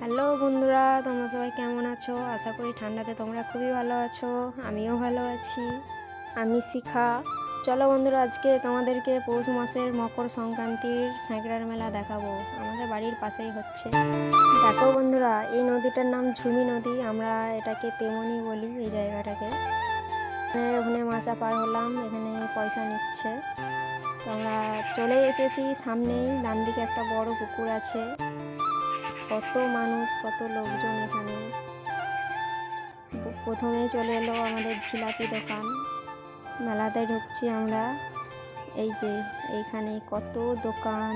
Hello বন্ধুরা, তোমরা সবাই কেমন আছো? আশা করি ঠান্ডাতে তোমরা খুবই ভালো আছো। আমিও ভালো আছি। আমি শিখা। চলো বন্ধুরা, আজকে তোমাদেরকে পৌষ মাসের মকর সংক্রান্তির স্যাঁকড়ার মেলা দেখাবো। আমাদের বাড়ির পাশেই হচ্ছে। দেখো বন্ধুরা, এই নদীটার নাম ঝুমি নদী। আমরা এটাকে তেমনি বলি এই জায়গাটাকে। ওখানে মাচা পার হলাম, এখানে পয়সা নিচ্ছে। তো আমরা চলে এসেছি সামনেই। ডান দিকে একটা বড় পুকুর আছে। কত মানুষ, কত লোকজন এখানে। প্রথমেই চলে এলো আমাদের জিলাপি দোকান। মেলাতে ঢুকছি আমরা। এই যে এইখানে কত দোকান,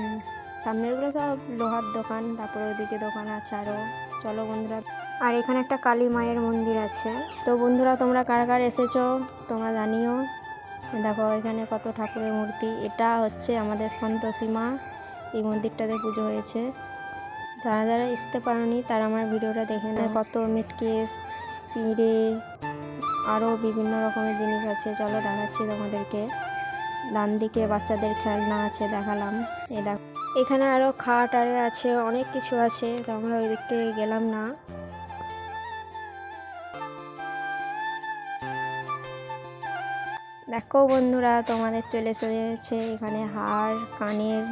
সামনেরগুলো সব লোহার দোকান, তারপরে ওইদিকে দোকান আছে আরও। চলো বন্ধুরা, আর এখানে একটা কালী মায়ের মন্দির আছে। তো বন্ধুরা, তোমরা কারা কারা এসেছো তোমরা জানিও। দেখো এখানে কত ঠাকুরের মূর্তি। এটা হচ্ছে আমাদের সন্তোষী মা। এই মন্দিরটাতে পুজো হয়েছে। যারা যারা আসতে পারোনি তারা আমার ভিডিওটা দেখে নেয়। কত মিটকেস, পিঁড়ে, আরও বিভিন্ন রকমের জিনিস আছে। চলো দেখাচ্ছি তোমাদেরকে। ডান দিকে বাচ্চাদের খেলনা আছে, দেখালাম। এখানে আরও খাট আরে আছে, অনেক কিছু আছে। তো আমরা ওই দিকতে গেলাম না। দেখো বন্ধুরা, তোমাদের চলে এসেছে এখানে হার, কানের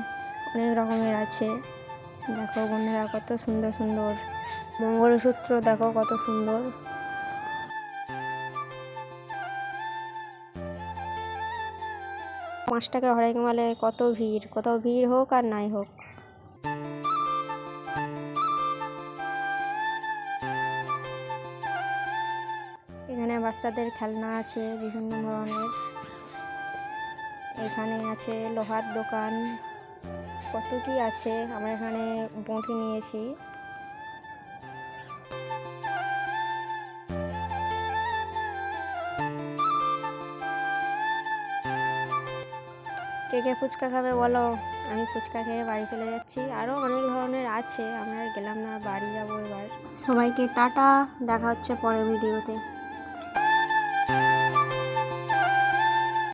অনেক রকমের আছে। দেখো বন্ধুরা, কত সুন্দর সুন্দর মঙ্গলসূত্র। দেখো কত সুন্দর। 5 টাকার হরেক মালে কত ভিড়, কোথাও ভিড় হোক আর নাই হোক। এখানে বাচ্চাদের খেলনা আছে বিভিন্ন ধরনের। এখানে আছে লোহার দোকান, কত কি আছে। আমরা এখানে বঁটি নিয়েছি। কে কে ফুচকা খাবে বলো? আমি ফুচকা খেয়ে বাড়ি চলে যাচ্ছি। আরও অনেক ধরনের আছে, আমরা গেলাম না, বাড়ি যাবো এবার। সবাইকে টাটা, দেখা হচ্ছে পরের ভিডিওতে।